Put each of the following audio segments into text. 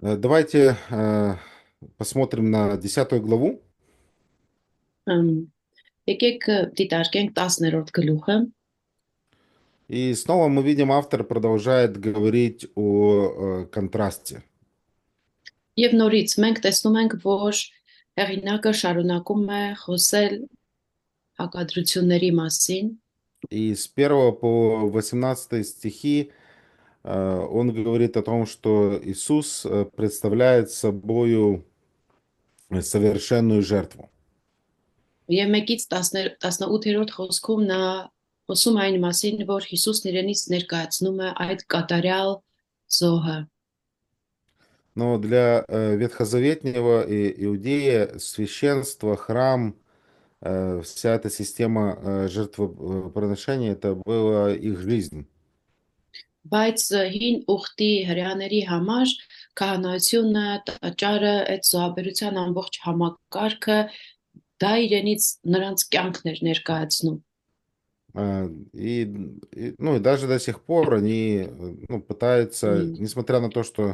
Давайте посмотрим на 10 главу. Ամ, Եկեք դիտարկենք 10-րդ գլուխը И снова мы видим, автор продолжает говорить о контрасте. եւ նորից մենք տեսնում ենք, որ հեղինակը շարունակում է խոսել հակադրությունների մասին И с 1 по 18 стихи он говорит о том, что Иисус представляет собою совершенную жертву. եւ 1-ից 18-րդ խոսքում նա խոսում է այն մասին, որ Հիսուսն իրենից ներկայացնում է այդ կատարյալ զոհը։ Но для ветхозаветнего иудея священство, храм, вся эта система жертвоприношения, это была их жизнь. Բայց հին ուխտի հрьяաների համար քահանայությունը, տաճարը, այդ զոհաբերության ամբողջ համակարգը դա իրենից նրանց կյանքն էր ներկայացնում։ Ну, и даже до сих пор они ну, пытаются, несмотря на то, что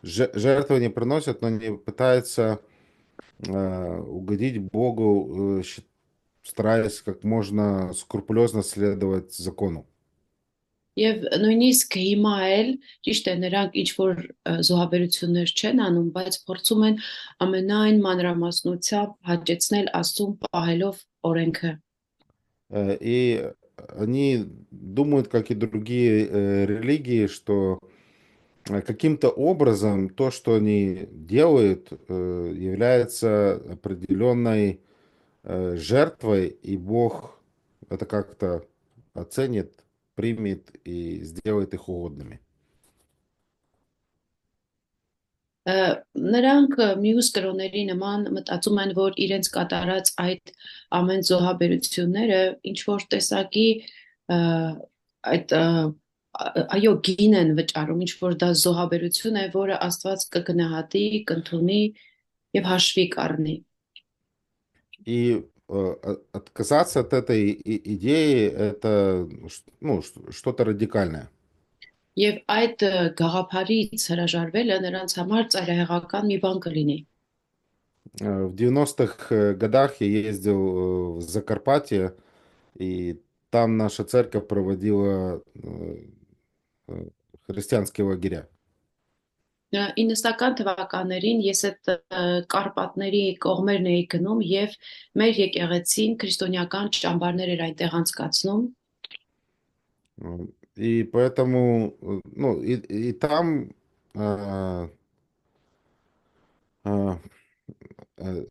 жертвы не приносят, но они пытаются угодить Богу, стараясь как можно скрупулезно следовать закону. Եվ նույնիսկ հիմա էլ ճիշտ է նրանք ինչ որ զոհաբերություններ չեն անում, բայց փորձում են ամենայն մանրամասնությամբ հաճեցնել Աստծուն պահելով օրենքը։ И они думают, как и другие религии, что каким-то образом то, что они делают, является определенной жертвой, и Бог это как-то оценит, примет и сделает их угодными. Նրանք մյուս կրոնների նման մտածում են, որ իրենց կատարած այդ ամեն զոհաբերությունները ինչ որ տեսակի ը, այդ այո գին են վճարում, ինչ որ դա զոհաբերություն է, որը Աստված կգնահատի, կընդունի եւ հաշվի կառնի։ И отказаться от этой идеи это ну, что-то радикальное. Եվ այդ գաղափարից հրաժարվելը նրանց համար ծայրահեղական մի բան կլինի։ В 90-х годах я ездил в Закарпатье, и там наша церковь проводила христианские лагеря. 90-ական թվականներին ես այդ Կարպատների կողմերն էի գնում եւ մեր եկեղեցին քրիստոնեական ճամբարներ էր այնտեղ անցկացնում И поэтому, ну, и там, а, а, э,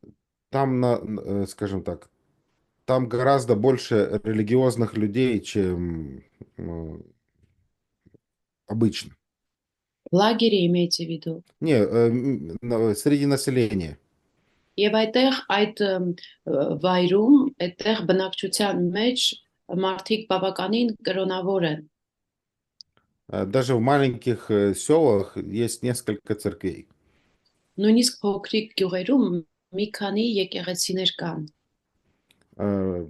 там, скажем так, там гораздо больше религиозных людей, чем обычно. լագերի имеется в виду Не, среди населения. եւ այդտեղ այդ վայրում այդտեղ բնակչության մեջ մարդիկ բավականին կրոնավոր են Даже в маленьких селах есть несколько церквей. նույնիսկ փոքրիկ գյուղերում մի քանի եկեղեցիներ կան Э,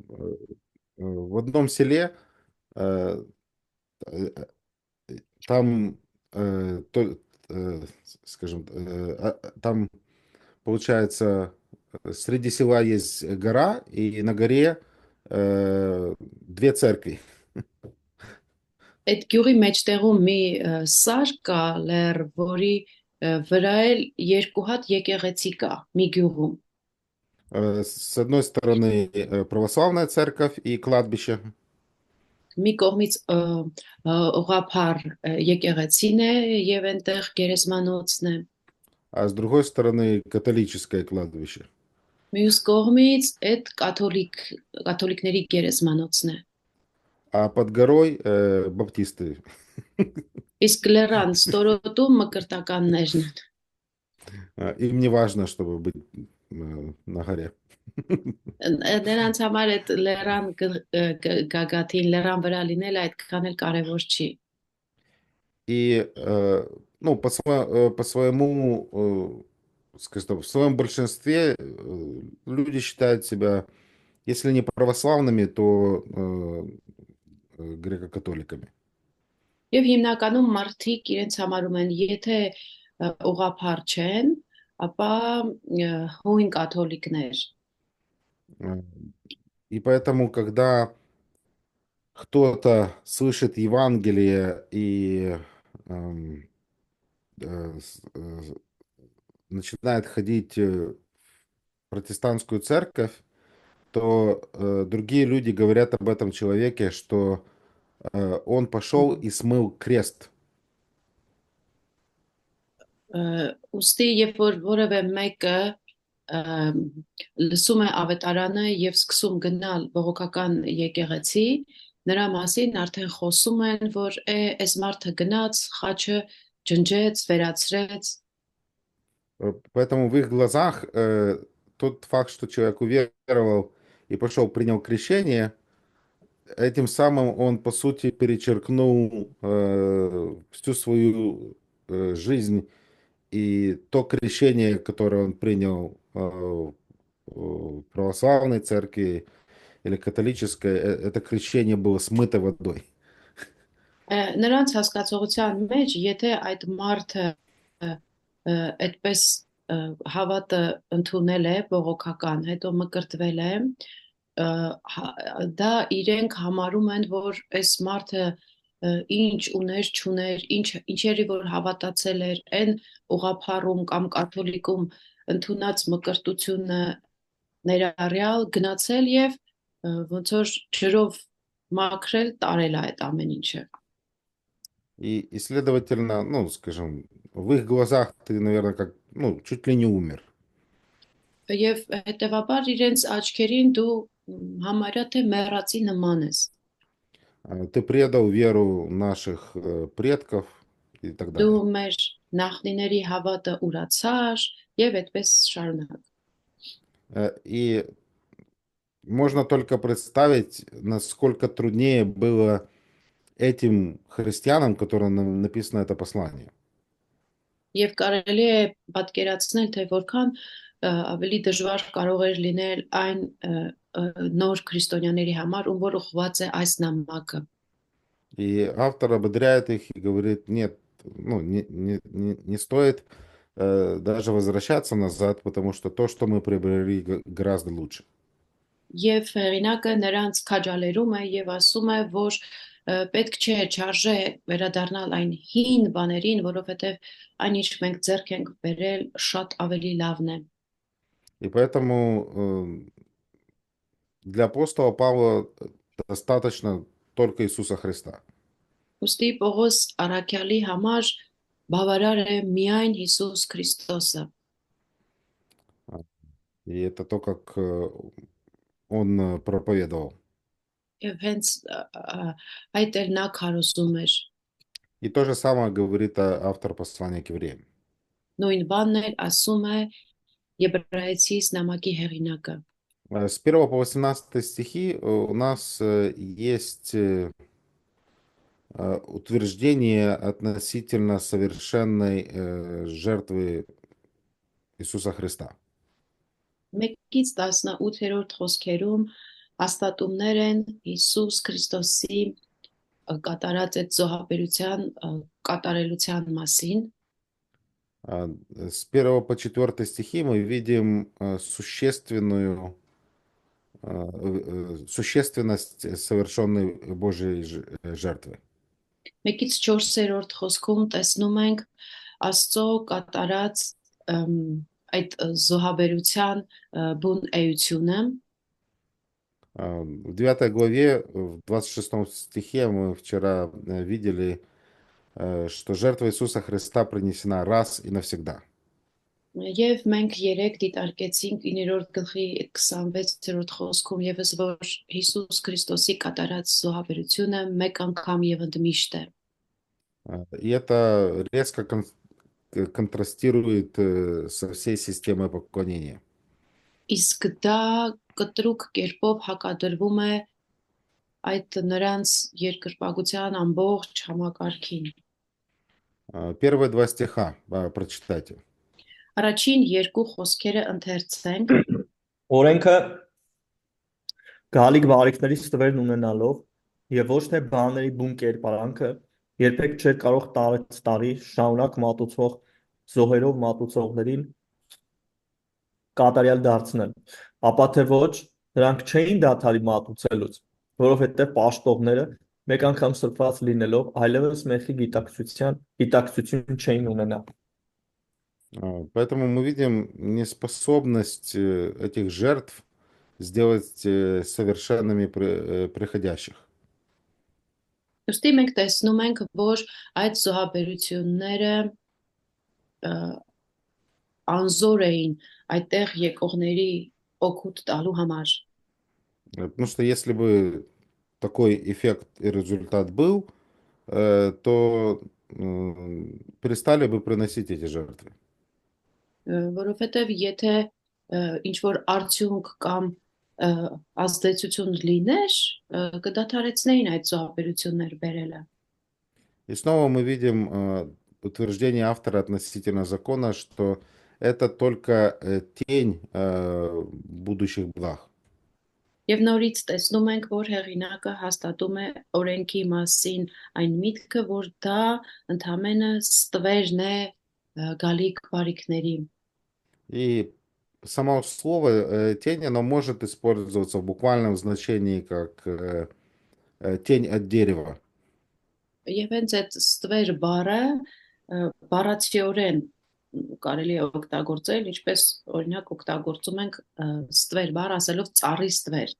В одном селе э, э, там, скажем, там, получается, среди села есть гора, и на горе две церкви. այդ գյուղի մեջտեղում մի սար կա լեր որի վրա էլ երկու հատ եկեղեցի կա մի գյուղում С одной стороны православная церковь и кладбище, մի կողմից ուղափառ եկեղեցին է եւ այնտեղ գերեզմանոցն է а с другой стороны католическое кладбище. մյուս կողմից այդ կաթոլիկների գերեզմանոցն է А под горой баптисты. իսկ լեռան ստորոտում մկրտականներն են Им не важно, чтобы быть на горе. նրանց համար այդ լեռան գագաթին լեռան վրա լինելը այդքան էլ կարևոր չի И ну, по своему, скажем так, в своем большинстве люди считают себя, если не православными, то греко-католиками. Եվ հիմնականում մարդիկ իրենց համարում են, եթե ուղղափառ չեն, ապա հույն կաթոլիկներ։ Э, И поэтому, когда кто-то слышит Евангелие и эм, э, начинает ходить в протестантскую церковь, то другие люди говорят об этом человеке, что он пошел и смыл крест. Ուստի երբ որ որևէ մեկը լսում է ավետարանը եւ սկսում գնալ բողոքական եկեղեցի, նրա մասին արդեն խոսում են, որ այս մարդը гнաց, խաչը ջնջեց, վերացրեց։ Поэтому в их глазах тот факт, что человек уверовал и пошел, принял крещение, этим самым он, по сути, перечеркнул всю свою жизнь. И то крещение, которое он принял в православной церкви или католической, это крещение было смыто водой. Նրանց հասկացողության մեջ, եթե այդ մարդը այդպես հավատը ընդունել է բողոքական, հետո մկրտվել է, դա իրենք համարում են, որ այս մարդը ինչ ուներ, չուներ, ինչերի որ հավատացել էր, այն ուղափառում կամ կաթոլիկում ընդունած մկրտությունը ներառյալ գնացել եւ ոնց որ ջրով մաքրել, տարել է այդ ամեն ինչը։ И, следовательно, ну, скажем, в их глазах ты, наверное, как, ну, чуть ли не умер. Եվ հետևաբար իրենց աչքերին դու համարյա թե մեռածի նման ես։ Ты предал веру наших предков и так Դու далее. մեր նախնիների հավատը ուրացար եւ այդպես շարունակ։ И можно только представить, насколько труднее было этим христианам, которым написано это послание. Եվ կարելի է պատկերացնել, թե որքան ավելի дժվար կարող էր լինել այն նոր քրիստոնյաների համար, ում որ ուղղված է այս նամակը։ И автор ободряет их и говорит, нет, ну, не стоит даже возвращаться назад, потому что то, что мы приобрели, гораздо лучше. Եվ հեղինակը նրանց քաջալերում է եւ ասում է, որ պետք չէ չարժե վերադառնալ այն հին բաներին, որովհետեւ այն ինչ մենք ձեռք ենք բերել շատ ավելի լավն է։ И поэтому для апостола Павла достаточно только Иисуса Христа. Ուստի Պողոս առաքյալի համար բավարար է միայն Հիսուս Քրիստոսը։ И это то, как он проповедовал. Եվ հենց այդ էլ նա քարոզում էր։ И то же самое говорит автор послания к евреям. Նույն բանն էլ ասում է Եբրայեցիս նամակի հեղինակը։ С 1 по 18 стихи у нас есть утверждение относительно совершенной жертвы Иисуса Христа. 1-ից 18-րդ խոսքերում հաստատումներ են Հիսուս Քրիստոսի կատարած այդ զոհաբերության կատարելության մասին։ С 1 по 4 стихи мы видим существенность совершенной Божьей жертвы. 1-ից 4-րդ խոսքում տեսնում ենք Աստծո կատարած այդ զոհաբերության բուն էությունը։ В 9 главе, в 26 стихе мы вчера видели, что жертва Иисуса Христа принесена раз и навсегда. Եվ մենք երեք դիտարկեցինք 9-րդ գլխի 26-րդ խոսքում եւս որ Հիսուս Քրիստոսի կատարած զոհաբերությունը մեկ անգամ եւ ընդմիշտ է։ И это резко контрастирует со всей системой поклонения. Իսկ դա կտրուկ կերպով հակադրվում է այդ նրանց երկրպագության ամբողջ համակարգին։ Первые два стиха прочитайте. Առաջին երկու խոսքերը ընթերցենք։ Օրենքը գալիք բարիքների ստվերն ունենալով եւ ոչ թե բաների բուն կերպարանքը երբեք չէր կարող տարեց տարի շարունակ մատուցող զոհերով մատուցողներին կատարյալ դարձնել, ապա թե ոչ, նրանք չէին դադարի մատուցելուց, որովհետև պաշտողները մեկ անգամ սրբված լինելով այլևս մեղքի գիտակցություն չէին ունենա։ Поэтому мы видим неспособность этих жертв сделать совершенными приходящих. Ըստի մենք տեսնում ենք, որ այդ զոհաբերությունները անզոր էին այդտեղ եկողների օգուտ տալու համար։ Потому что если бы такой эффект и результат был, то перестали бы приносить эти жертвы. Որովհետև եթե ինչ որ արդյունք կամ ազդեցություն լիներ, կդադարեցնեին այդ զոհաբերությունները բերելը։ И снова мы видим утверждение автора относительно закона, что это только тень будущих благ. Եվ նորից տեսնում ենք, որ հեղինակը հաստատում է օրենքի մասին այն միտքը, որ դա ընդհանրապես ստվերն է գալիք բարիքների։ И само слово тень, оно может использоваться в буквальном значении как тень от дерева. Եվ հենց այդ ստվեր բառը բառացիորեն կարելի է օգտագործել, ինչպես օրինակ օգտագործում ենք ստվեր բառ ասելով ծառի ստվեր։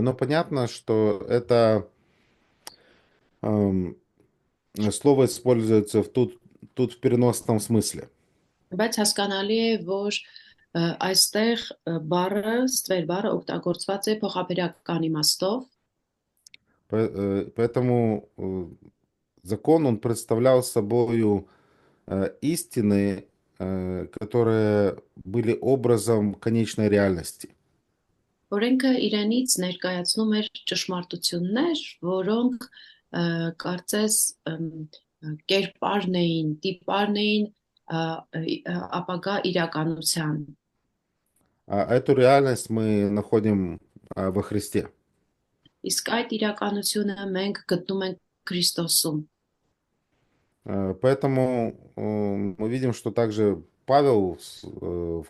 Но понятно, что это слово используется тут в переносном смысле. Բայց հասկանալի է, որ այստեղ բառը, ստվեր բառը օգտագործված է փոխաբերական իմաստով։ Поэтому закон, он представлял собою истины, которые были образом конечной реальности. Օրենքը իրենից ներկայացնում էր ճշմարտություններ, որոնք կարծես կերպարն էին, տիպարն էին ապագա իրականության։ Эту реальность мы находим во Христе. Իսկ այդ իրականությունը մենք գտնում ենք Քրիստոսում։ Поэтому мы видим, что также Павел в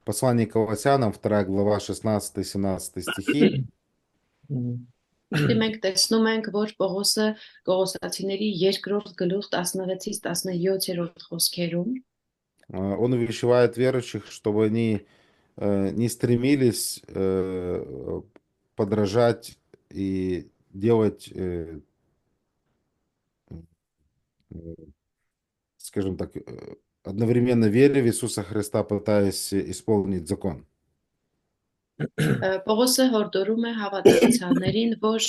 послании к Колоссянам, 2 глава, 16-17 стихи, Ըստի մենք տեսնում ենք, որ Պողոսը Կողոսացիների 2-րդ գլուխ 16-ից 17-րդ խոսքերում он увещевает верующих, чтобы они не стремились подражать и делать, скажем так, одновременно вере в Иисуса Христа, пытаясь исполнить закон. Պողոսը հորդորում է հավատացյալներին, որ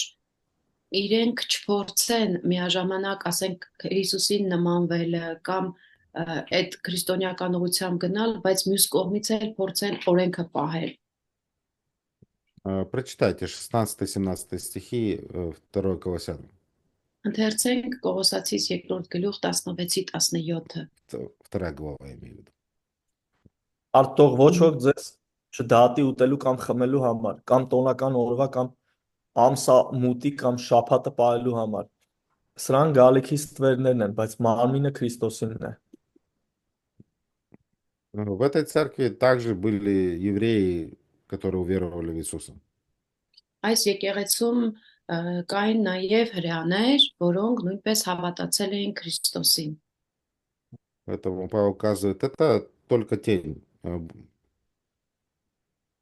իրենք չփորձեն միաժամանակ, ասենք, Հիսուսին նմանվել կամ այդ քրիստոնեական ուղղությամբ գնալ, բայց մյուս կողմից էլ փորձեն օրենքը պահել։ Прочитайте 16-17 стихи 2 Колоссянам. Ընթերցենք Կողոսացիս 2-րդ գլուխ 16-17-ը։ 2 глава, я имею в виду. Արտող ոչ ոք ձեզ չդատի ուտելու կամ խմելու համար, կամ տոնական օրվա կամ ամսամուտի կամ շաբաթը պահելու համար։ Սրանք գալիքի ստվերներն են, բայց մարմինը Քրիստոսինն է։ В этой церкви также были евреи, которые уверовали в Иисуса. Այս եկեղեցում կային նաև հրեաներ, որոնք նույնպես հավատացել էին Քրիստոսին։ Поэтому Павел указывает, это только тень.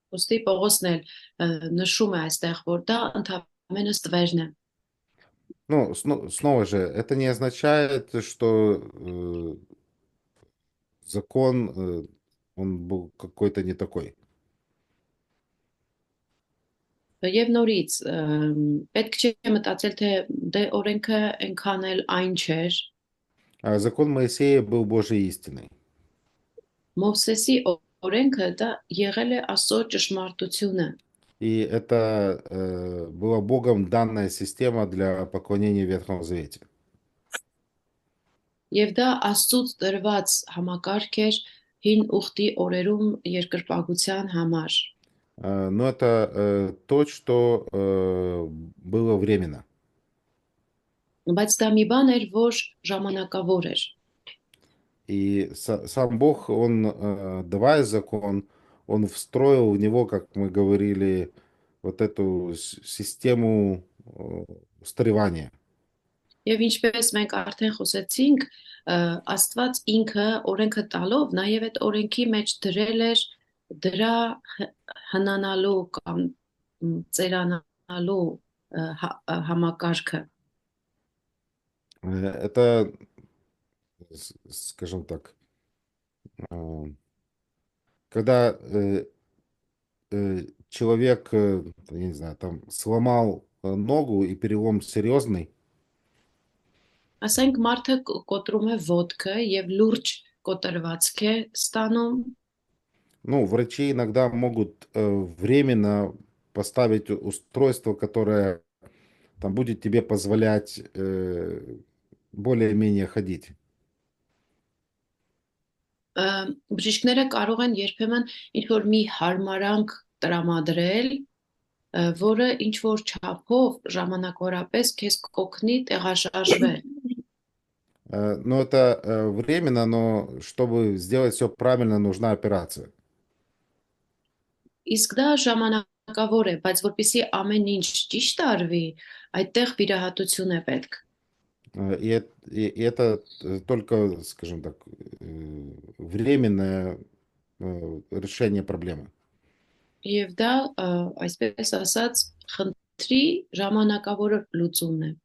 Ոստի Պողոսն էլ նշում է այստեղ, որ դա ընդհանրապես ստվերն է։ Ну, снова же, это не означает, что закон, он был какой-то не такой. Եվ նորից պետք չէ մտածել, թե դե օրենքը այնքան էլ այն չէր։ Закон Моисея был Божьей истиной. Մովսեսի օրենքը դա եղել է Աստծո ճշմարտությունը։ И это была Богом данная система для поклонения в Ветхом Завете. Եվ դա Աստծուց տրված համակարգ էր հին ուխտի օրերում երկրպագության համար։ Но это то, что было временно. Բայց դա մի բան էր, որ ժամանակավոր էր։ И сам Бог, он, давая закон, он встроил в него, как мы говорили, вот эту систему устаревания. Եվ ինչպես մենք արդեն խոսեցինք, Աստված ինքը օրենքը տալով նաև այդ օրենքի մեջ դրել էր դրա հնանալու կամ ծերանալու համակարգը։ Это, скажем так, когда человек, я не знаю, там сломал ногу и перелом серьезный, Ասենք մարդը կոտրում է ոտքը եւ լուրջ կոտրվածք է ստանում, ну, врачи иногда могут временно поставить устройство, которое там будет тебе позволять более-менее ходить. բժիշկները կարող են երբեմն ինչ որ մի հարմարանք տրամադրել, որը ինչ որ չափով ժամանակավորապես քեզ կօգնի տեղաշարժվել։ Но это временно, но чтобы сделать все правильно, нужна операция. Իսկ դա ժամանակավոր է, բայց որpիսի ամեն ինչ ճիշտ արվի, այդտեղ վիրահատություն է պետք։ И это только, скажем так, временное решение проблемы. Եվ դա այսպես ասած խնդրի ժամանակավոր լուծումն է։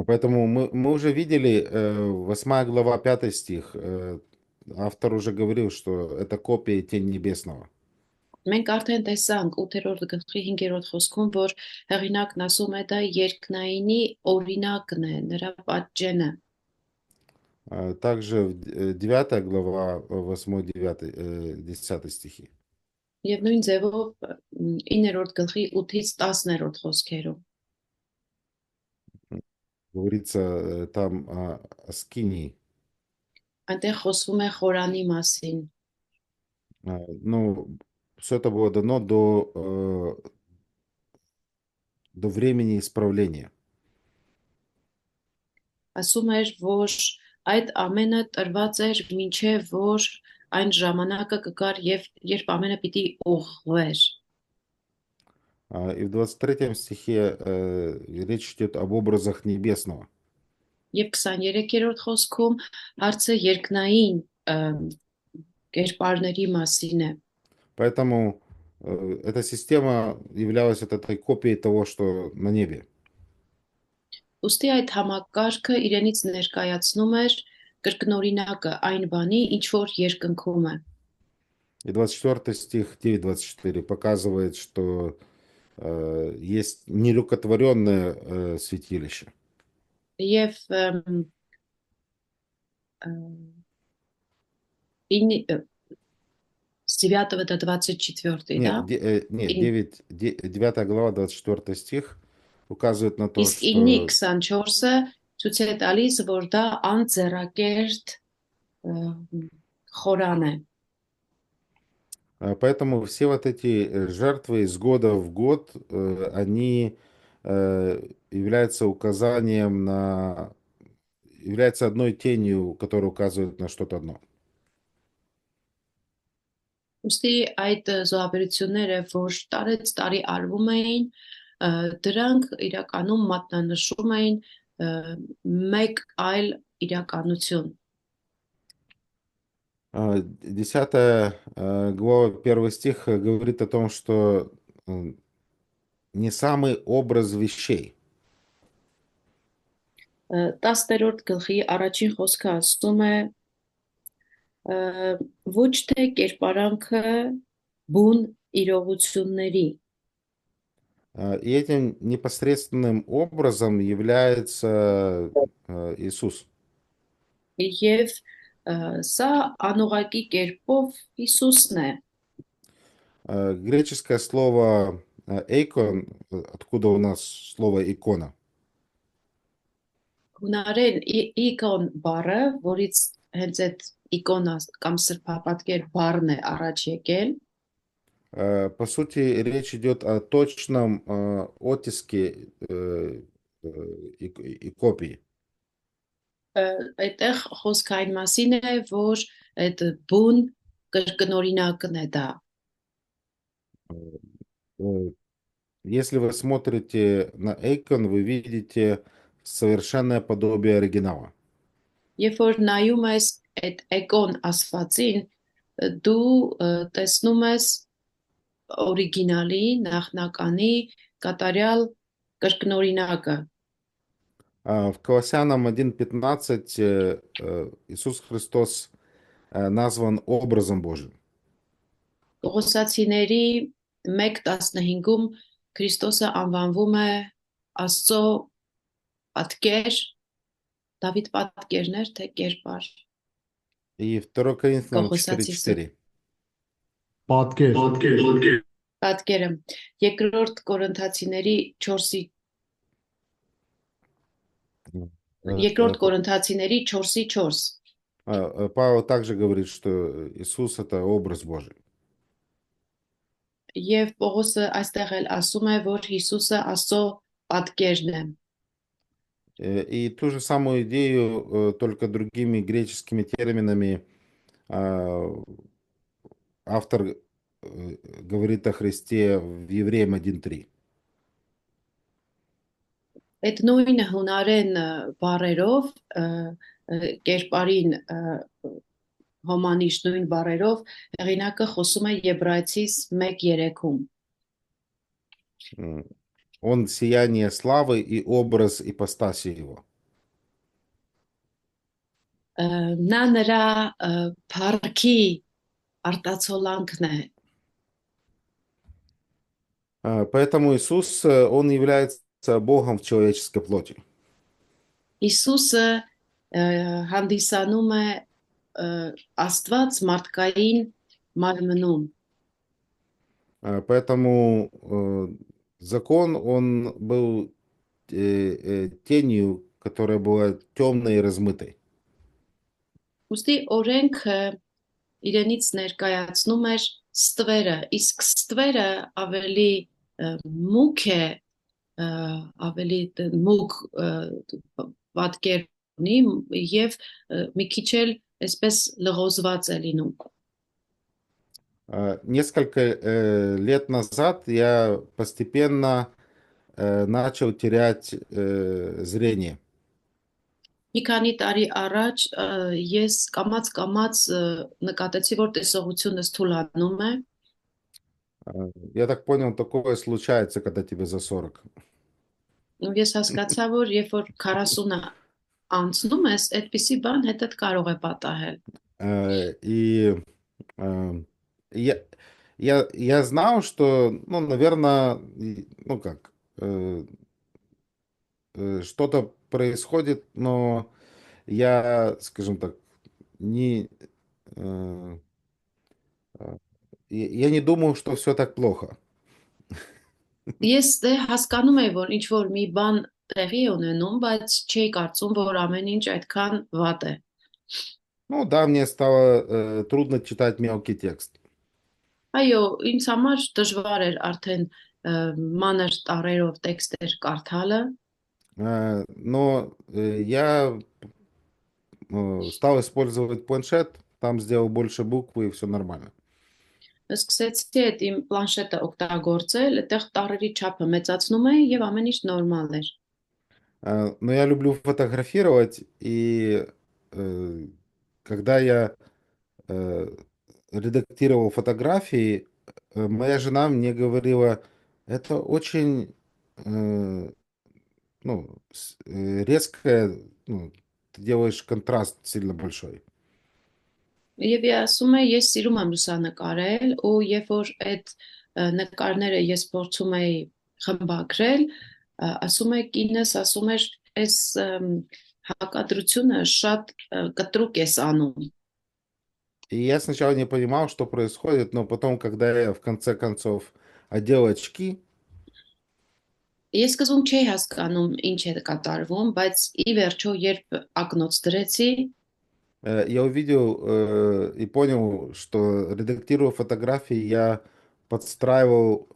Поэтому мы уже видели 8 глава, 5 стих. Автор уже говорил, что это копия тень небесного. Մենք արդեն տեսանք 8-րդ գլխի 5-րդ խոսքում, որ հեղինակն ասում է դա երկնայինի օրինակն է, նրա պատճենը։ Также 9 глава, 8, 9, 10 стихи. Եվ նույն ձևով 9-րդ գլխի 8-ից 10-րդ խոսքերում։ Говорится там о скинии. Այնտեղ խոսվում է խորանի մասին։ Ну, все это было дано до времени исправления. Ասում էր, որ այդ ամենը տրված էր մինչև որ այն ժամանակը կգար եւ երբ ամենը պիտի ուղղվեր։ И в 23 стихе речь идет об образах небесного. Եվ 23-րդ խոսքում հարցը երկնային կերպարների մասին է։ Поэтому эта система являлась вот этой копией того, что на небе. Ուստի այդ համակարգը իրենից ներկայացնում էր կրկնօրինակը այն բանի, ինչ որ երկնքում է։ И 24 стих, 9:24 показывает, что есть нерукотворенное святилище. Եվ 9-ը 24-й, да? Нет, 9 глава, 24 стих указывает на то, Իսկ что... 9-24-ը ցույց է տալիս, որ դա անձեռակերտ խորան է։ Поэтому все вот эти жертвы из года в год, они являются указанием на... являются одной тенью, которая указывает на что-то одно. Ուստի այդ զոհաբերությունները, որ տարեց տարի արվում էին, դրանք իրականում մատնանշում էին մեկ այլ իրականություն։ 10 глава, 1 стих говорит о том, что не самый образ вещей. 10-րդ գլխի առաջին խոսքը ասում է ոչ թե կերպարանքը բուն իրողությունների։ И этим непосредственным образом является Иисус. Եվ սա անուղակի կերպով Հիսուսն է։ Греческое слово «эйкон», откуда у нас слово «икона», Հունարեն իկոն բառը, որից հենց այդ իկոնա կամ սրբապատկեր բառն է առաջ եկել, по сути, речь идет о точном оттиске и копии. Այդտեղ խոսքը այն մասին է, որ այդ բուն կրկնօրինակն է դա։ Э, Если вы смотрите на Эйкон, вы видите совершенное подобие оригинала. Երբ որ նայում ես այդ էկոն ասվածին, դու տեսնում ես օրիգինալի, նախնականի կատարյալ կրկնօրինակը։ В Колоссянам 1:15 Иисус Христос назван образом Божьим. Կողոսացիների 1:15-ում Քրիստոսը անվանվում է Աստծո պատկեր, Դավիթ պատկերներ, թե կերպար։ И 2 Коринфянам Կողոսացիը 4:4. Պատկեր։ պատկերը երկրորդ Կորինթացիների 4-ի երկրորդ Կորինթացիների 4-ի 4 Павел также говорит, что Иисус это образ Божий. Եվ Պողոսը այստեղ էլ ասում է, որ Հիսուսը Աստծո պատկերն է։ И ту же самую идею, только другими греческими терминами, автор говорит о Христе в Евреям 1:3. Այդ նույնը հունարեն բառերով կերպարին հոմանիշ նույն բառերով հեղինակը խոսում է Եբրայեցիս 1:3-ում։ Он сияние славы и образ ипостаси его. Նա նրա փառքի արտացոլանքն է։ Поэтому Иисус, он является Богом в человеческой плоти. Հիսուսը հանդիսանում է Աստված մարդկային մարմնում։ Поэтому закон, он был тенью, которая была темной и размытой. Ոստի օրենքը իրենից ներկայացնում էր ստվերը, իսկ ստվերը ավելի մուգ է, ավելի մուգ պատկեր ունի եւ մի քիչ էլ այսպես լղոզված է լինում։ Несколько лет назад я постепенно начал терять зрение. Մի քանի տարի առաջ ես կամած նկատեցի, որ տեսողությունս թուլանում է։ Я так понял, такое случается, когда тебе за 40. Ես հասկացա, որ երբ որ 40-ը անցնում ես, այդպիսի բան հետդ կարող է պատահել։ И я знал, что, ну, наверное, ну как, что-то происходит, но я, скажем так, не, я не думал, что все так плохо. Ես հասկանում եմ, որ ինչ որ մի բան տեղի է ունենում, բայց չի կարծում, որ ամեն ինչ այդքան վատ է։ Ну да, мне стало трудно читать мелкий текст. Այո, ինձ համար դժվար էր արդեն մանր տառերով տեքստեր կարդալը, Но я стал использовать планшет, там сделал больше буквы и все нормально. սկսեցի այդ իմ պլանշետը օգտագործել, այդտեղ տառերի չափը մեծացնում էի եւ ամեն ինչ նորմալ էր։ Но я люблю фотографировать, и когда я редактировал фотографии, моя жена мне говорила, это очень ну, резкое, ну, ты делаешь контраст сильно большой. Եվ ասում է, ես սիրում եմ լուսանկարել ու երբ որ այդ նկարները ես փորձում էի խմբագրել, ասում է կինս ասում էր, այս հակադրությունը շատ կտրուկ ես անում։ И я сначала не понимал, что происходит, но потом, когда я в конце концов одел очки, Ես սկզբում չէի հասկանում ինչ է կատարվում, բայց ի վերջո երբ ակնոց դրեցի, я увидел и понял, что редактируя фотографии, я подстраивал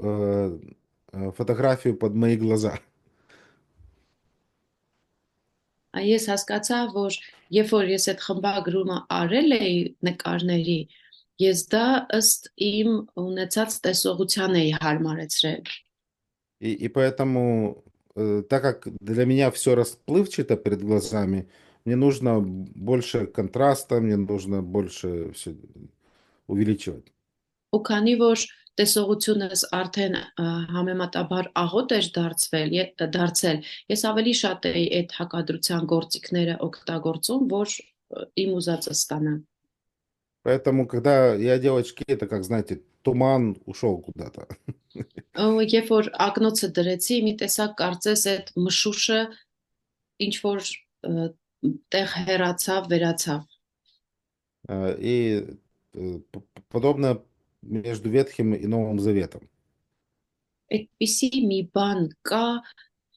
фотографию под мои глаза. Ես հասկացա, որ երբ որ ես այդ խմբագրումը արել էի նկարների, ես դա ըստ իմ ունեցած տեսողության էի հարմարեցրել։ И поэтому, так как для меня все расплывчато перед глазами, мне нужно больше контраста, мне нужно больше все увеличивать. Ու քանի որ տեսողությունս արդեն համեմատաբար աղոտ էր դարձել, ես ավելի շատ էի այդ հակադրության գործիքները օգտագործում, որ իմ ուզածը ստանամ։ Поэтому, когда я делал очки, это как, знаете, туман ушел куда-то. Երբ որ ակնոցը դրեցի, մի տեսակ կարծես այդ մշուշը ինչ որ տեղ հեռացավ, վերացավ։ И подобно между Ветхим и Новым Заветом. Այդպիսի մի բան կա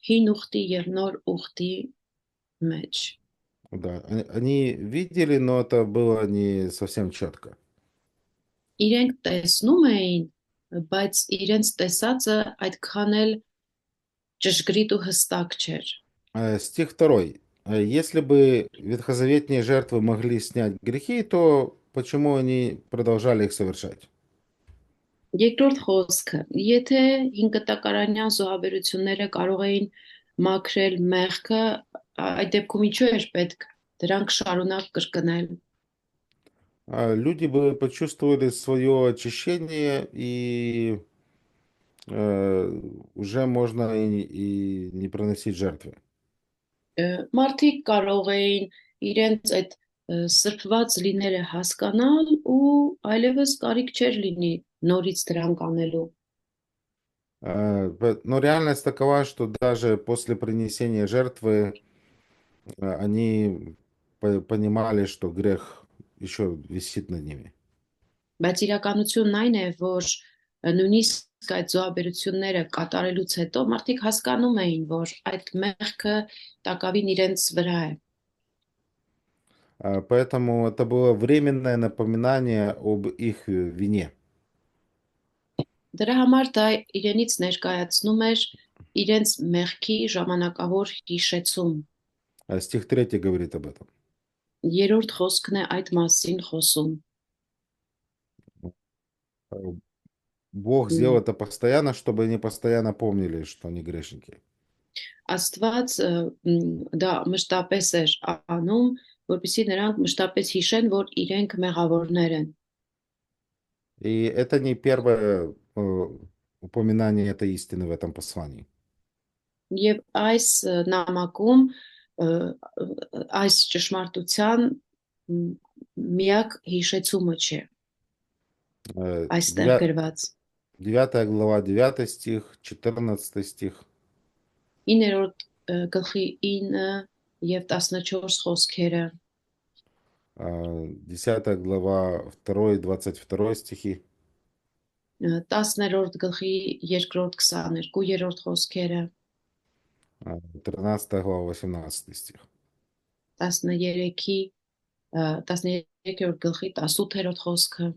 հին ուխտի եւ նոր ուխտի մեջ։ Да, они видели, но это было не совсем четко. Իրենք տեսնում էին, բայց իրենց տեսածը այդքան էլ ճշգրիտ ու հստակ չէր։ Стих 2. Если бы ветхозаветные жертвы могли снять грехи, то почему они продолжали их совершать? Երկրորդ խոսքը. Եթե հինկտակարանյան զոհաբերությունները կարող էին մաքրել մեղքը, այդ դեպքում ինչու էր պետք դրանք շարունակ կրկնել։ Люди бы почувствовали свое очищение, и уже можно и не приносить жертвы. Մարդիկ կարող էին իրենց այդ սրբված լինելը հասկանալ ու այլևս կարիք չէր լինի նորից դրանք անելու։ Но реальность такова, что даже после принесения жертвы они понимали, что грех еще висит над ними. Բայց իրականությունն այն է, որ նույնիսկ այդ զոհաբերությունները կատարելուց հետո մարդիկ հասկանում էին, որ այդ մեղքը տակավին իրենց վրա է։ Поэтому это было временное напоминание об их вине. Դրա համար դա իրենից ներկայացնում էր իրենց մեղքի ժամանակավոր հիշեցում։ Стих 3 говорит об этом. Երրորդ խոսքն է այդ մասին խոսում։ Бог сделал это постоянно, чтобы они постоянно помнили, что они грешники. Աստված դա մշտապես էր անում, որպեսզի նրանք մշտապես հիշեն, որ իրենք մեղավորներ են։ И это не первое упоминание этой истины в этом послании. Եվ այս նամակում այս ճշմարտության միակ հիշեցումը չէ այստեղ Девя- գրված 9 глава, 9 стих, 14 стих. 9-րդ գլխի 9 եւ 14 խոսքերը 10 глава, 2 22 стихи. 10-րդ գլխի 2-րդ 22-րդ խոսքերը 13 глава, 18 стих. 13-ի 13-րդ գլխի 18-րդ խոսքը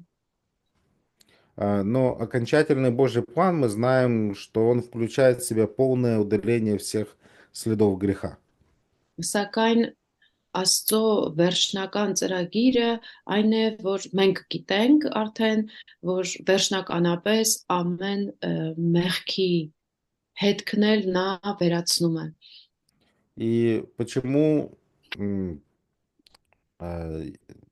Но окончательный Божий план, мы знаем, что он включает в себя полное удаление всех следов греха. Սակայն Աստծո վերջնական ծրագիրը այն է, որ մենք գիտենք արդեն, որ վերջնականապես ամեն մեղքի հետքն էլ նա վերացնում է։ И почему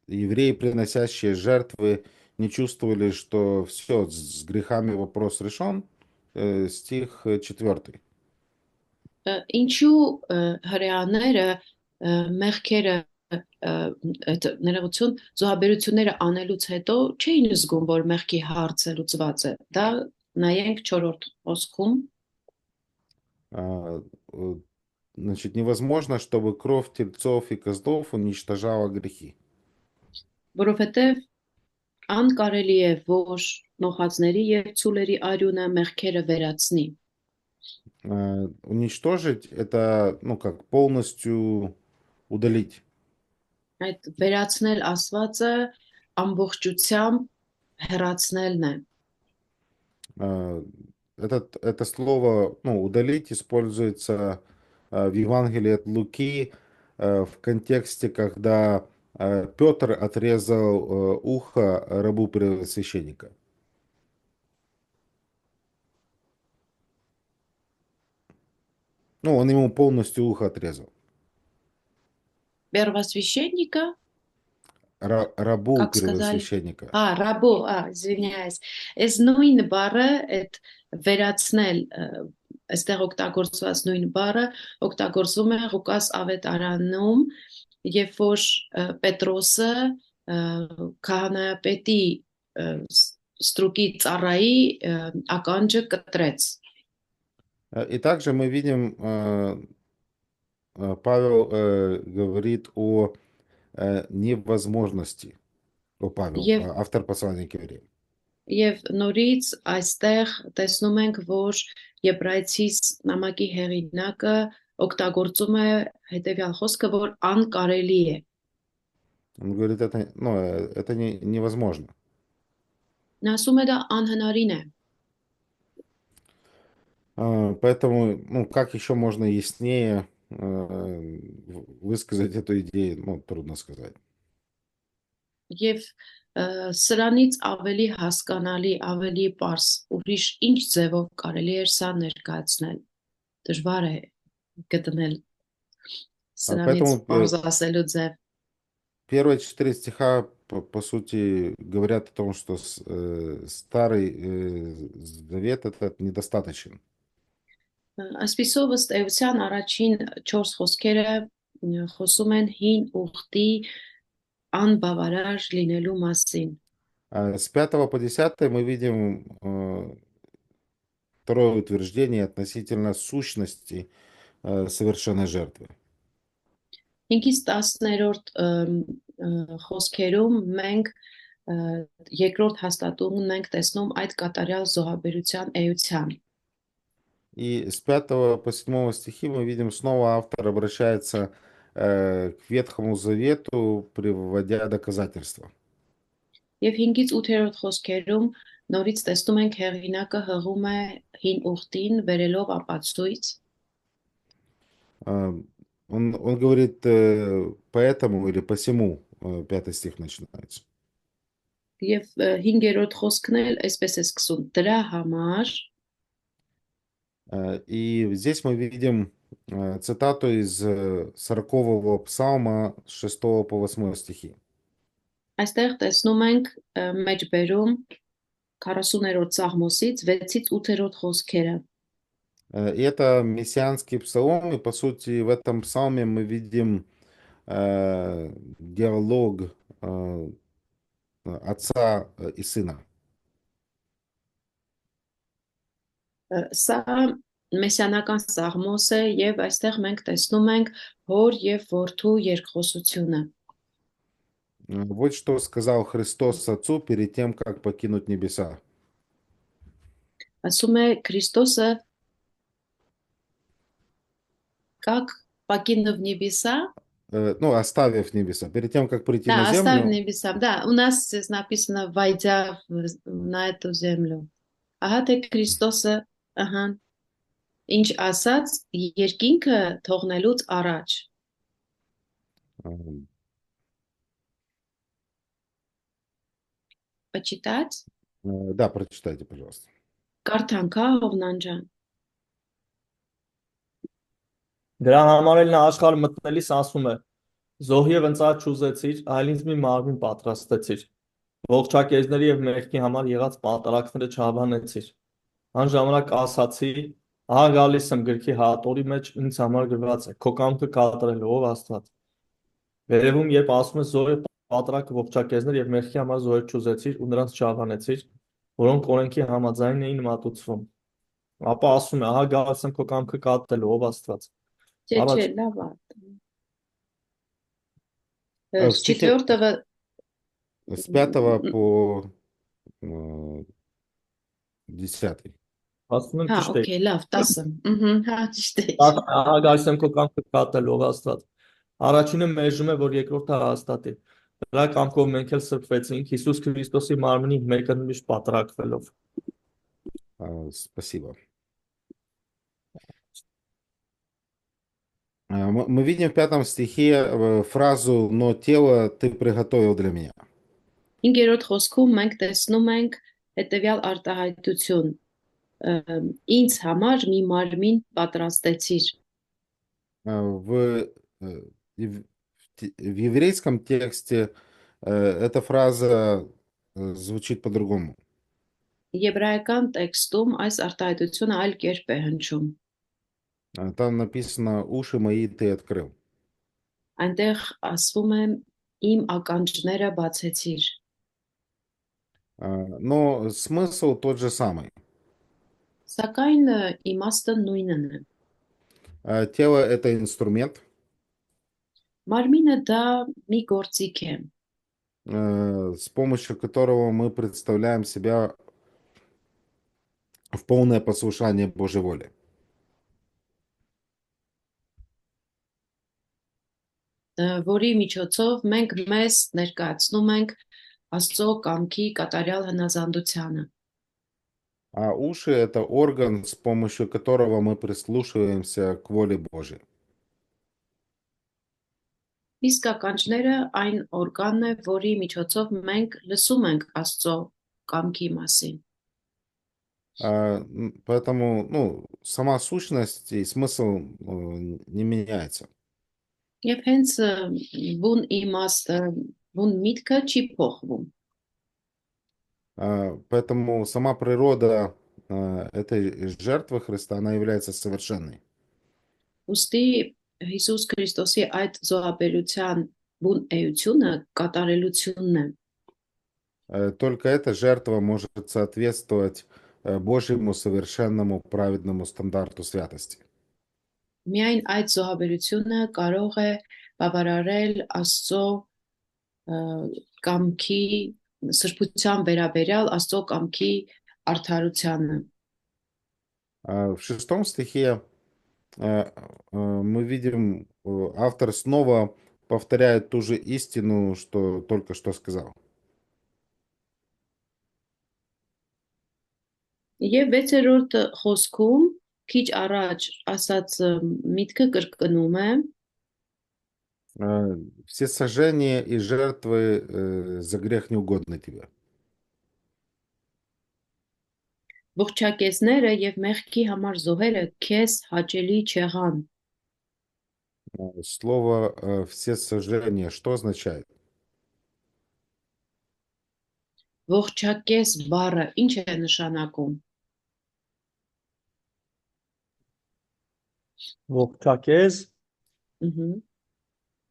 евреи, приносящие жертвы, не чувствовали, что все, с грехами вопрос решен? Стих 4. Ինչու հրեաները մեղքերը այդ ներողություն զոհաբերությունները անելուց հետո չէին զգում, որ մեղքի հարցը լուծված է։ Դա նայենք 4-րդ խոսքում Значит, невозможно, чтобы кровь тельцов и козлов уничтожала грехи. որովհետև անկարելի է, որ նոխածների եւ ցուլերի արյունը մեղքերը վերացնի։ Уничтожить это, ну, как полностью удалить. Այդ վերացնել ասվածը ամբողջությամբ հեռացնելն է։ Это слово, ну, удалить используется в Евангелии от Луки в контексте, когда Петр отрезал ухо рабу первосвященника. Ну, он ему полностью ухо отрезал. Первосвященника, Рабу как сказали? первосвященника. Ռաբո, извиняюсь։ Այս նույն բառը, այդ վերացնել, այստեղ օգտագործված նույն բառը օգտագործվում է Ղուկաս ավետարանում, երբ որ Պետրոսը քահանայապետի ստրուկի ծառայի ականջը կտրեց։ И также мы видим, Павел говорит о невозможности. Павел, Եվ автор послания к евреям. Եվ նորից այստեղ տեսնում ենք, որ Եբրայեցիս նամակի հեղինակը օգտագործում է հետևյալ խոսքը, որ անկարելի է։ Он говорит, это невозможно. Նա ասում է դա անհնարին է։ Поэтому, как еще можно яснее высказать эту идею, трудно сказать. Եվ սրանից ավելի հասկանալի, ավելի պարզ, ուրիշ ինչ ձևով կարելի է սա ներկայացնել։ Դժվար է գտնել սրանից Поэтому պարզ ասելու ձև։ первые 4 стиха, по сути, говорят о том, что Старый Завет этот недостаточен. Այսպիսով ըստ էության առաջին 4 խոսքերը խոսում են հին ուխտի անբավարար լինելու մասին։ С 5 по 10 мы видим второе утверждение относительно сущности совершенной жертвы. 5-ից 10-րդ խոսքերում մենք երկրորդ հաստատումն ենք տեսնում այդ կատարյալ զոհաբերության էության։ И с 5 по 7 стихи мы видим, снова автор обращается к Ветхому Завету, приводя доказательства. Եվ 5-ից 8-րդ խոսքերում նորից տեսնում ենք հեղինակը հղում է հին ուխտին վերելով ապացույց։ Он говорит поэтому или посему, 5 стих начинается. Եվ 5-րդ խոսքն էլ այսպես է սկսում. դրա համար И здесь мы видим цитату из 40-го псалма с 6 по 8 стихи. Այստեղ տեսնում ենք մեջբերում 40-րդ Սաղմոսից 6-ից 8-րդ խոսքերը։ И это мессианский псалом, и по сути в этом псалме мы видим диалог отца и сына. Սա մեսիանական Սաղմոս է եւ այստեղ մենք տեսնում ենք հոր եւ որդու երկխոսությունը։ Вот что сказал Христос Отцу перед тем, как покинуть небеса. Ասում է Քրիստոսը как покинув небеса, оставив небеса, перед тем, как прийти да, на оставив землю. небеса, да, у нас здесь написано «войдя на эту землю». Ահա թե Քրիստոսը, ահա, ինչ ասաց երկինքը թողնելուց առաջ։ Почитать? Да, прочитайте, пожалуйста. Կարդանք, հա, Հովնան ջան։ Դրա համար էլ նա աշխարհ մտնելիս ասում է. Զոհ եւ ընծայ չուզեցիր, այլ ինձ մի մարմին պատրաստեցիր։ Ողջակեզների եւ մեղքի համար եղած պատարակները չհավանեցիր։ Այն ժամանակ ասացի. ահա գալիս եմ գրքի հատորի մեջ ինձ համար գրված է, քո կամքը կատարելու ով Աստված։ Վերևում երբ ասում է զոհ եւ պատարակը ողջակեզներ եւ մեղքի համար զոհեր չուզեցիր ու նրանց չհավանեցիր, որոնք օրենքի համաձայն էին մատուցվում։ Ապա ասում է. ահա գալիս եմ քո կամքը կատարելու ով Աստված։ Չէ, լավ է։ В С стихе 4-го с 5 по 10. Ասում եմ հա, ճիշտ է։ օքեյ, լավ, 10-ը։ Հա, ճիշտ է։ Ահա գալիս եմ քո կամքը կատարելու ով Աստված։ Առաջինը մերժում է, որ երկրորդը հաստատի։ Դրա կամքով մենք էլ սրբվեցինք Հիսուս Քրիստոսի մարմնի մեկընդմիշտ պատրակվելով։ Спасибо. Мы видим в 5 стихе фразу «но тело ты приготовил для меня». 5-րդ խոսքում մենք տեսնում ենք հետևյալ արտահայտություն. Ինձ համար մի մարմին պատրաստեցիր։ В, в еврейском тексте эта фраза звучит по-другому. Եբրայական տեքստում այս արտահայտությունը այլ կերպ է հնչում։ Там написано «уши мои ты открыл». Այնտեղ ասվում է իմ ականջները բացեցիր։ Но смысл тот же самый. Սակայն իմաստը նույնն է։ Тело — это инструмент, Մարմինը դա մի գործիք է, с помощью которого мы представляем себя в полное послушание Божьей воли. որի միջոցով մենք մեզ ներկայացնում ենք Աստծո կամքի կատարյալ հնազանդությանը։ А уши — это орган, с помощью которого мы прислушиваемся к воле Божьей. Իսկ ականջները այն օրգանն է, որի միջոցով մենք լսում ենք Աստծո կամքի մասին։ Поэтому, ну, сама сущность и смысл не меняется. Եվ հենց բուն իմաստը, բուն միտքը չի փոխվում։ Поэтому сама природа этой жертвы Христа, она является совершенной. Ուստի Հիսուս Քրիստոսի այդ զոհաբերության բուն էությունը կատարելությունն է։ Только эта жертва может соответствовать Божьему совершенному праведному стандарту святости. Միայն այդ զոհաբերությունը կարող է բավարարել Աստծո կամքի սրբության վերաբերյալ Աստծո կամքի արդարությանը։ В 6 стихе мы видим, автор снова повторяет ту же истину, что только что сказал. Եվ 6-րդ խոսքում քիչ առաջ ասած միտքը կրկնում է, Все сожжения и жертвы за грех не угодны тебе. ողջակեզները եւ մեղքի համար զոհերը քեզ հաճելի չեղան։ Слово «все сожжения» что означает? Ողջակեզ բառը ինչ է նշանակում։ Ողջակեզ,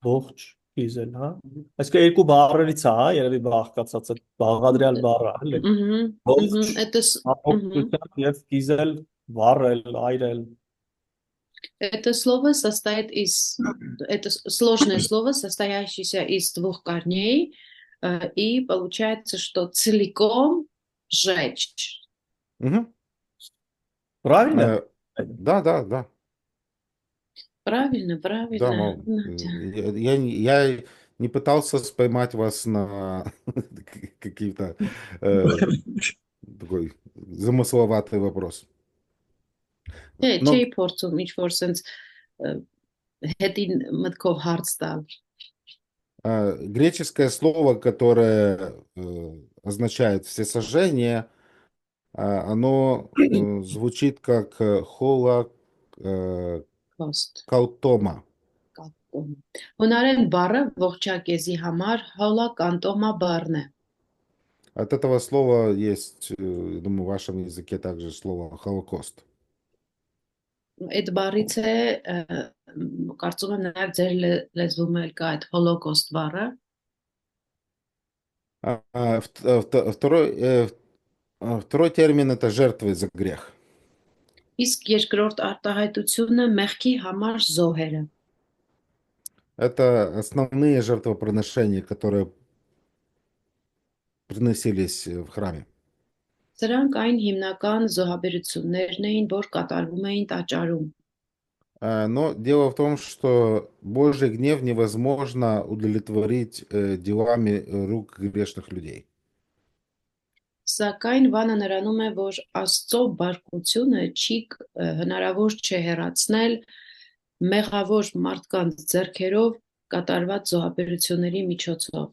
ողջ իզել, հա։ Այսինքն երկու բառերից է, հա, երևի բաղկացած է, բաղադրյալ բառը, էլի։ Ողջ, Это ողջությամբ եւ իզել, վառել, այրել։ Это слово состоит из это сложное слово, состоящееся из двух корней, и получается, что целиком сжечь. Правильно? Да. Правильно. Да, я не пытался поймать вас на какие-то такой замысловатый вопрос. Չէի փորձում ինչ-որ sense հետին մտքով հարց տալ։ Греческое слово, которое означает всесожжение, оно звучит как холокалтома. Հունարեն բառը ողջակեզի համար հոլոկանտոմա բառն է։ От этого слова есть, я думаю, в вашем языке также слово «холокост». Այդ բառից է կարծում եմ նաև ձեր լեզվում էլ կա այդ հոլոկոստ բառը։ Второй термин — это жертвы за грех. Իսկ երկրորդ արտահայտությունը մեղքի համար զոհերը։ Это основные жертвоприношения, которые приносились в храме. Սրանք այն հիմնական զոհաբերություններն էին, որ կատարվում էին տաճարում։ Но дело в том, что Божий гнев невозможно удовлетворить делами рук грешных людей. Սակայն բանը նրանում է, որ Աստծո բարկությունը չի հնարավոր չէ հեռացնել մեղավոր մարդկանց ձեռքերով կատարված զոհաբերությունների միջոցով։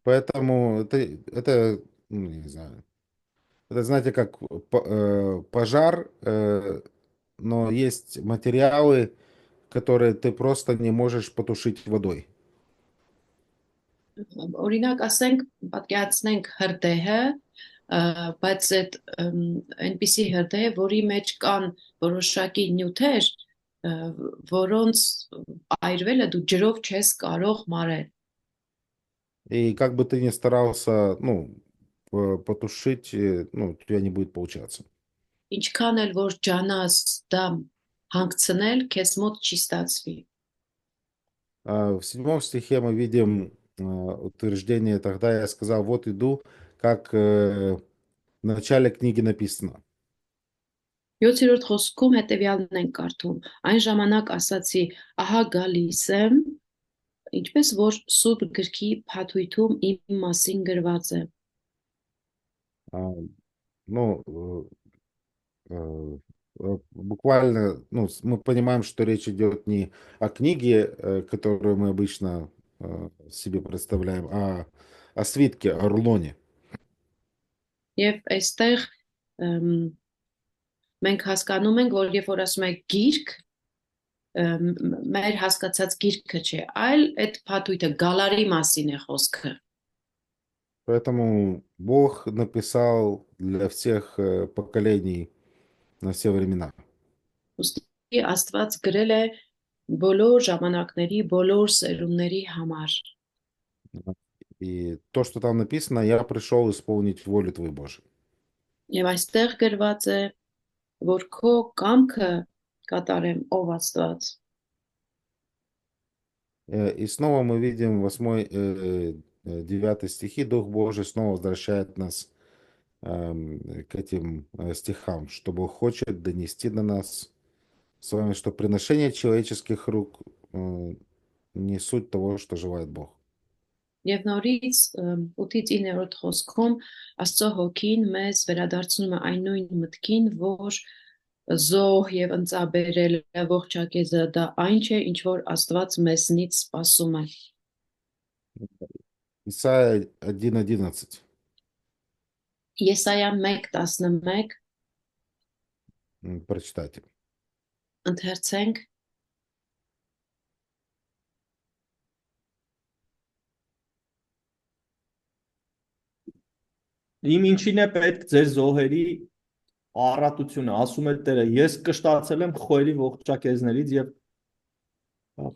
Поэтому ну, не знаю, это, знаете, как пожар, но есть материалы, которые ты просто не можешь потушить водой. Օրինակ ասենք պատկերացնենք հրդեհը, բայց այդ այնպիսի հրդեհ, որի մեջ կան որոշակի նյութեր, որոնց այրվելը դու ջրով չես կարող մարել։ И как бы ты ни старался, ну, потушить, ну, у тебя не будет получаться. Ինչքան էլ որ ջանաս դա հանգցնել, քեզ մոտ չի ստացվի։ В 7 стихе мы видим утверждение, тогда я сказал, вот иду, как в начале книги написано. 7-րդ խոսքում հետևյալն ենք կարդում. Այն ժամանակ ասացի, ահա գալիս եմ, ինչպես որ Սուրբ գրքի փաթույթում իմ մասին գրված է։ А, Ну, буквально, ну, мы понимаем, что речь идет не о книге, которую мы обычно себе представляем, а о свитке, о рулоне. Եվ այստեղ մենք հասկանում ենք, որ երբ որ ասում ենք գիրք, մեր հասկացած գիրքը չէ, այլ այդ փաթույթը գալարի մասին է խոսքը։ Поэтому Бог написал для всех поколений на все времена. Ուստի Աստված գրել է բոլոր ժամանակների, բոլոր սերունդների համար։ И то, что там написано, я пришел исполнить волю Твою, Божию. Եվ այստեղ գրված է, որ քո կամքը կատարեմ, ով Աստված։ И снова мы видим 8-9 стихи, Дух Божий снова возвращает нас к этим стихам, что Бог хочет донести до нас с вами, что приношение человеческих рук не суть того, что желает Бог. Եվ նորից 8-ից 9-րդ խոսքում Աստծո հոգին մեզ վերադարձնում է այն նույն մտքին, որ զոհ եւ ընծաբերելը ողջակեզը դա այն չէ, ինչ որ Աստված մեզնից սպասում է։ Исайя 1:11. Եսայա 1:11 Прочитайте. ընթերցենք. Իմ ինչին է պետք ձեր զոհերի առատությունը, ասում է Տերը, ես կշտացել եմ խոյերի ողջակեզներից եւ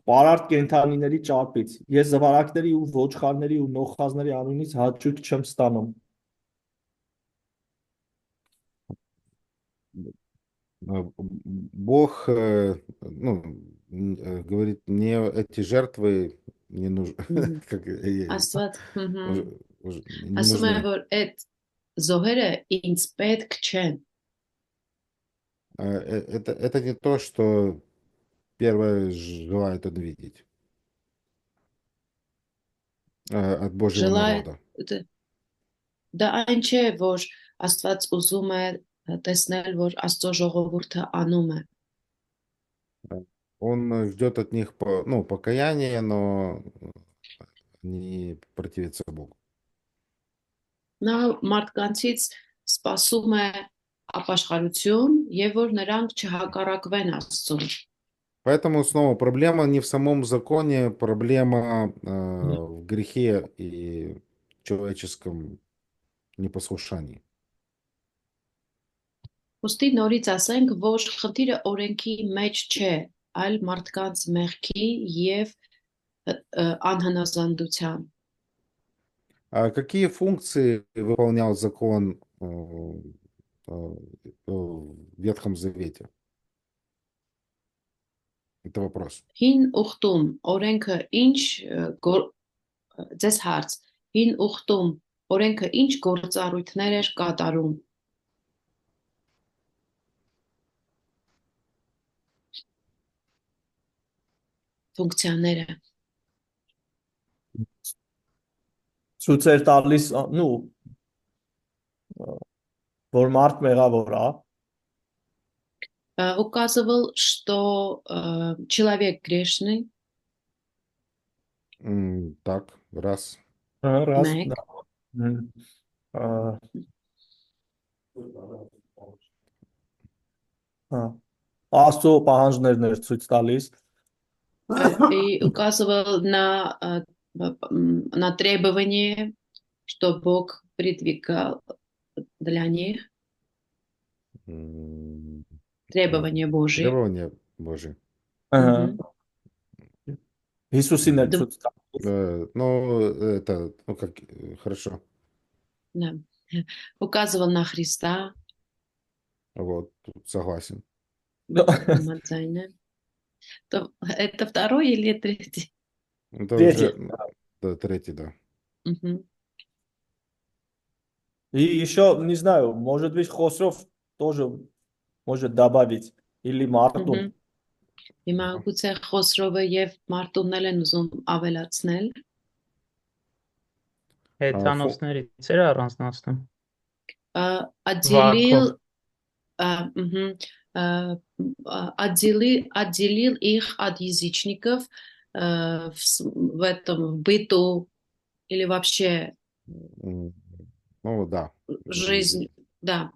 պարարտ կենդանիների ճարպից, ես զվարակների ու ոչխարների ու նոխազների անունից հաճույք չեմ ստանում։ Бог говорит, мне эти жертвы не нужны. Աստված Не ասում է, нужны. որ այդ զոհերը ինձ պետք չեն։ Это не то, что первое желает он видеть от Божьего народа. Դա այն չէ, որ Աստված ուզում է տեսնել, որ Աստծո ժողովուրդը անում է։ Он ждет от них покаяния, но не противится Богу. Նա մարդկանցից սպասում է ապաշխարություն եւ որ նրանք չհակառակվեն Աստծուն։ Поэтому снова проблема не в самом законе, проблема в грехе и человеческом непослушании. Ոստի նորից ասենք, որ խնդիրը օրենքի մեջ չէ, այլ մարդկանց մեղքի եւ անհնազանդության։ А какие функции выполнял закон в Ветхом Завете? Это вопрос. Հին ուխտում օրենքը ինչ ձեզ հարց, հին ուխտում օրենքը ինչ գործառույթներ էր կատարում։ Ֆունկցիաները։ Ցույց էր տալիս, նու որ մարդ մեղավոր է, Указывал, что человек грешный, Так, раз. Раз, մեկ, да. М. А, а. Աստծո պահանջներն էր ցույց տալիս։ и указывал на требование, что Бог придвигал для них, М, а, требования Божьи. Требования Божьи. Ահա։ Мгм. Հիսուսին էր Д- ցույց տալիս։ Ну, это, ну, как, хорошо. да. Указывал на Христа, Вот, тут согласен. Хамадзайна. Это второй или третий? Это Третий. уже да, третий, да. Мгм. И еще, не знаю, может быть, Хосров тоже может добавить. Или Мартун. Մհմ։ Հիմա գուցե Խոսրովը եւ Մարտունն էլ են ուզում ավելացնել։ Фо- Հեթանոսներից էր առանձնացնում։ Отделил, Վարքով։ мгм, а, отделил их от язычников в этом в быту или вообще м, Ну, да. жизнь, да.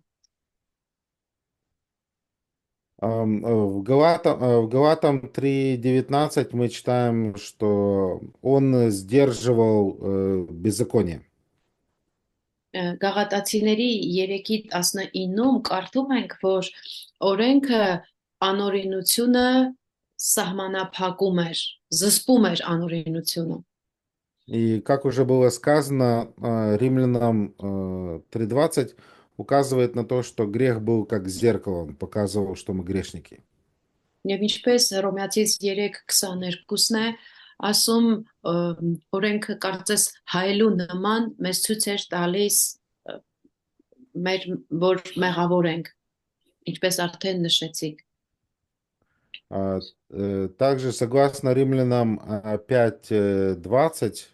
В Галатам 3:19 мы читаем, что он сдерживал беззаконие. Գաղատացիների 3:19-ում կարդում ենք, որ օրենքը անօրինությունը սահմանափակում էր, զսպում էր անօրինությունը։ И как уже было сказано, Римлянам 3:20 указывает на то, что грех был как зеркало, он показывал, что мы грешники. Եվ ինչպես Հռոմեացիս 3:22-ն է ասում, օրենքը կարծես հայելու նման մեզ ցույց էր տալիս մեր որ մեղավոր ենք, ինչպես արդեն նշեցիք։ Также, согласно Римлянам 5:20,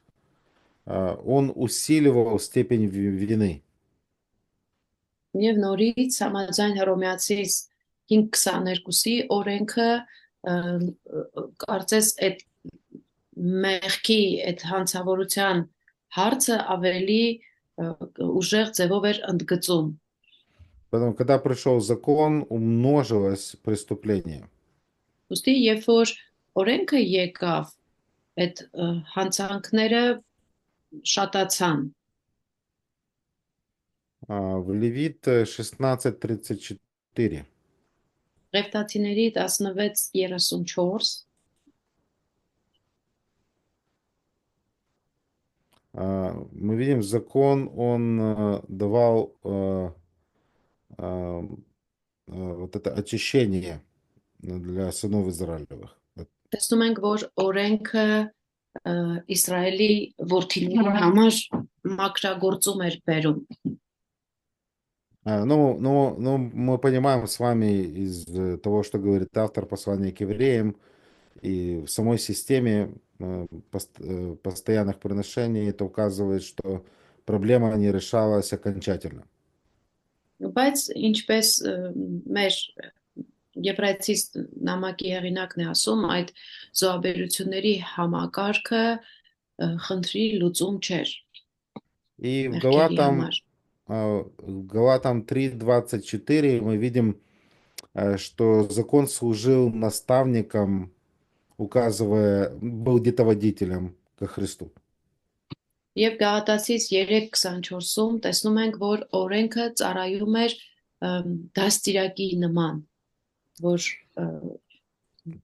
он усиливал степень вины. Եվ նորից համաձայն Հռոմեացիս 5:22-ի օրենքը կարծես այդ մեղքի այդ հանցավորության հարցը ավելի ուժեղ ձևով էր ընդգծում։ Поэтому, когда пришел закон, умножилось преступление. Ոստի երբ որ օրենքը եկավ, այդ հանցանքները շատացան։ В Левит 16:34 Ղևտացիների 16:34 мы видим, закон, он давал вот это очищение для сынов Израилевых. տեսնում ենք, որ օրենքը Իսրայելի որդիների համար մաքրագործում էր բերում։ Ну, мы понимаем с вами из того, что говорит автор послания к евреям, и в самой системе постоянных приношений это указывает, что проблема не решалась окончательно. Բայց ինչպես մեր Եբրայեցիս նամակի հեղինակն է ասում, այդ զոհաբերությունների համակարգը խնդրի լուծում չէր И մեղքերի համար։ В Галатам 3:24 мы видим, что закон служил наставником, был где-то водителем ко Христу. Եվ Գաղատացիս 3:24-ում տեսնում ենք, որ օրենքը ծառայում էր դաստիարակի նման, որ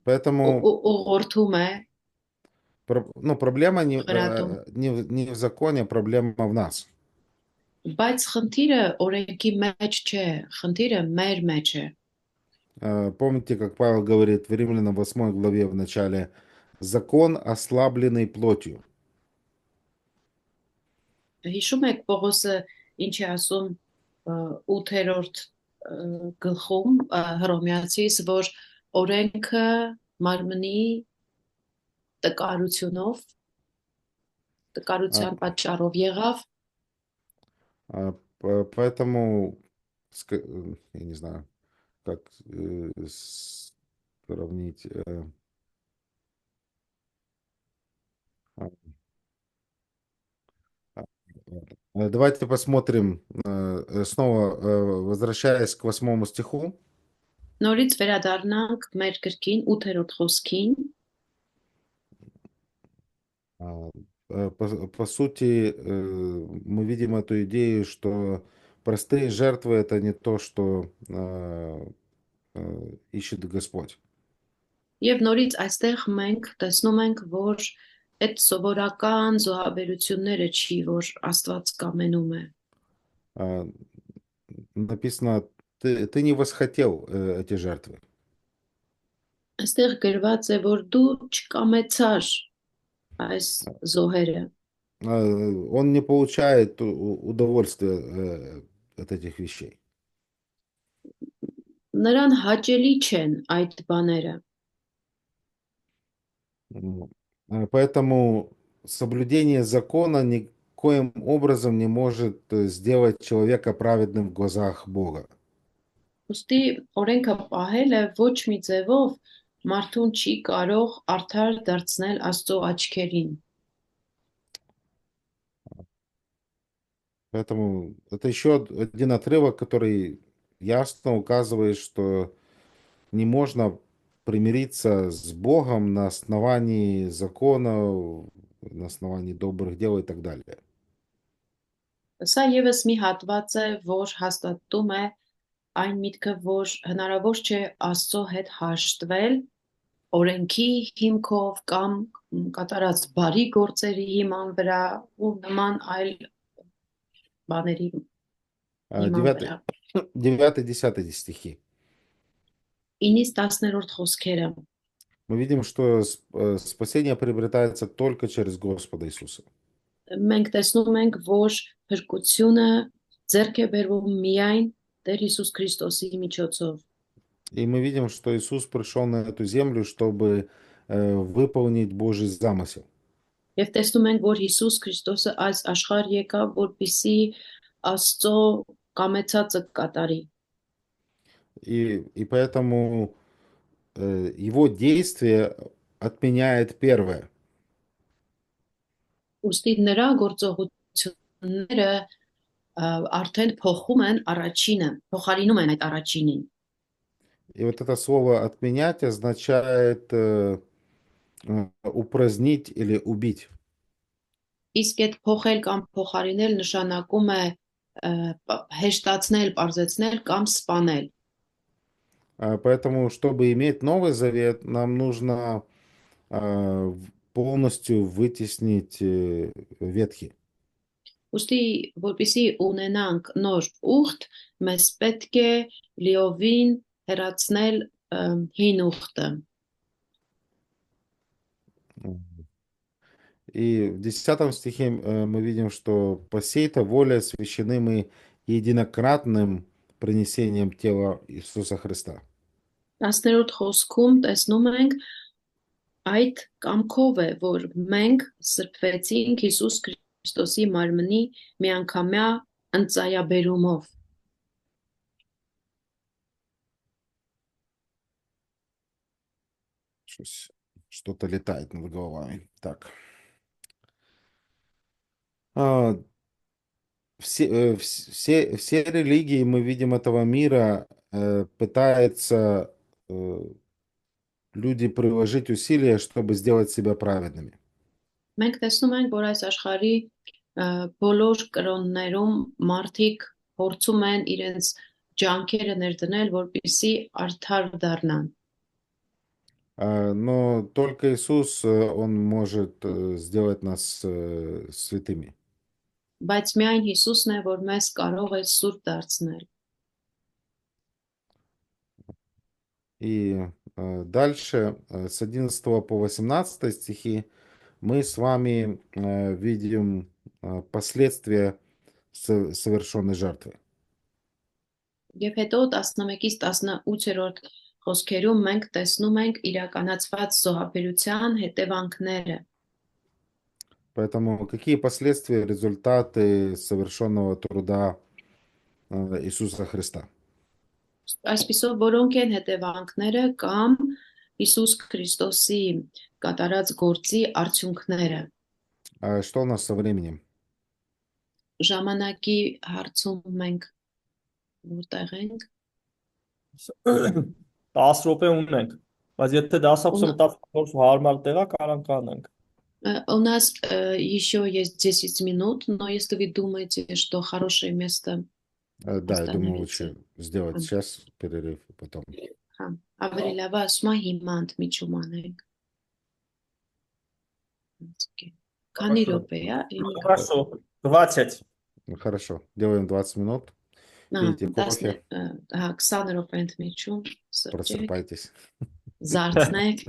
Поэтому ուղղորդում է, проблема խրատում։ не в законе, проблема в нас. Բայց խնդիրը օրենքի մեջ չէ, խնդիրը մեր մեջ է։ Помните, как Павел говорит в Римлянам 8 главе в начале, закон, ослабленный плотью. Հիշում եք Պողոսը ինչ է ասում 8-րդ գլխում Հռոմեացիս, որ օրենքը մարմնի տկարությունով, տկարության պատճառով եղավ, Поэтому, я не знаю, как сравнить? А, а, Давайте посмотрим, снова возвращаясь к 8 стиху. Նորից վերադառնանք մեր գրքին 8-րդ խոսքին, А, по сути, мы видим эту идею, что простые жертвы это не то, что ищет Господь. եւ նորից այստեղ մենք տեսնում ենք, որ այդ սովորական զոհաբերությունները չի, որ Աստված կամենում է։ А, Написано, ты не восхотел эти жертвы. Այստեղ գրված է, որ դու չկամեցար այս զոհերը։ Он не получает удовольствия от этих вещей. Նրան հաճելի չեն այդ բաները։ Поэтому соблюдение закона никоим образом не может сделать человека праведным в глазах Бога. Ոստի օրենքը պահելը ոչ մի ձևով մարդուն չի կարող արդար դարձնել Աստծո աչքերին։ Поэтому это еще один отрывок, который ясно указывает, что не можно примириться с Богом на основании закона, на основании добрых дел и так далее. Սա եւս մի հատված է, որ հաստատում է այն միտքը, որ հնարավոր չէ Աստծո հետ հաշտվել օրենքի հիմքով կամ կատարած բարի գործերի հիման վրա ու նման այլ բաների հիման վրա։ 9-10 стихи. 9-ից 10-րդ խոսքերը Мы видим, что спасение приобретается только через Господа Иисуса. մենք տեսնում ենք, որ փրկությունը ձեռք է բերվում միայն Տեր Հիսուս Քրիստոսի միջոցով։ И мы видим, что Иисус пришел на эту землю, чтобы выполнить Божий замысел. Եվ տեսնում ենք, որ Հիսուս Քրիստոսը այս աշխարհ եկավ, որպեսզի Աստծո կամեցածը կատարի։ И поэтому его действие отменяет первое. Ոստի նրա գործողությունները արդեն փոխում են առաջինը, փոխարինում են այդ առաջինին։ И вот это слово «отменять» означает упразднить или убить. Իսկ այդ փոխել կամ փոխարինել նշանակում է հեշտացնել, բարձեցնել կամ սպանել։ Поэтому, чтобы иметь Новый Завет, нам нужно полностью вытеснить ветхий. Ոստի որպեսզի ունենանք նոր ուխտ, մեզ պետք է լիովին հեռացնել հին ուխտը։ И в 10 стихе мы видим, что по сей-то воле освящены мы единократным принесением тела Иисуса Христа. 10-րդ խոսքում տեսնում ենք այդ կամքով է, որ մենք սրբվեցինք Հիսուս Քրիստոսի մարմնի միանգամյա ընծայաբերումով։ Что-то летает над головами. Так. Все религии, мы видим, этого мира пытаются люди приложить усилия, чтобы сделать себя праведными. Մենք տեսնում ենք, որ այս աշխարհի բոլոր կրոններում մարդիկ փորձում են իրենց ջանքերը ներդնել, որպեսզի արդար դառնան։ Но только Иисус, Он может сделать нас святыми. Բայց միայն Հիսուսն է, որ մեզ կարող է սուրբ դարձնել։ И дальше, с 11 по 18 стихи, мы с вами видим последствия совершенной жертвы. Եվ հետո 11-ից 18-րդ խոսքերում մենք տեսնում ենք իրականացված զոհաբերության հետևանքները։ Поэтому какие последствия, результаты совершенного труда Иисуса Христа? Այսպիսով որոնք են հետևանքները կամ Հիսուս Քրիստոսի կատարած գործի արդյունքները։ Что у нас со временем? Ժամանակի հարցում մենք որտեղ ենք։ 10 րոպե ունենք, բայց եթե դասախոսը մտածում որ հարմար տեղ է, կարող կանենք։ У нас еще есть 10 минут, но если вы думаете, что хорошее место Да, я думаю, остановиться. лучше сделать сейчас перерыв, и потом. Ավելի լավ է ասում հիմա ընդմիջում անենք։ Քանի րոպե է։ Хорошо, 20. Ну, хорошо, делаем 20 минут. Пейте кофе, 20 րոպե ընդմիջում։ просыпайтесь. Զարթնեք։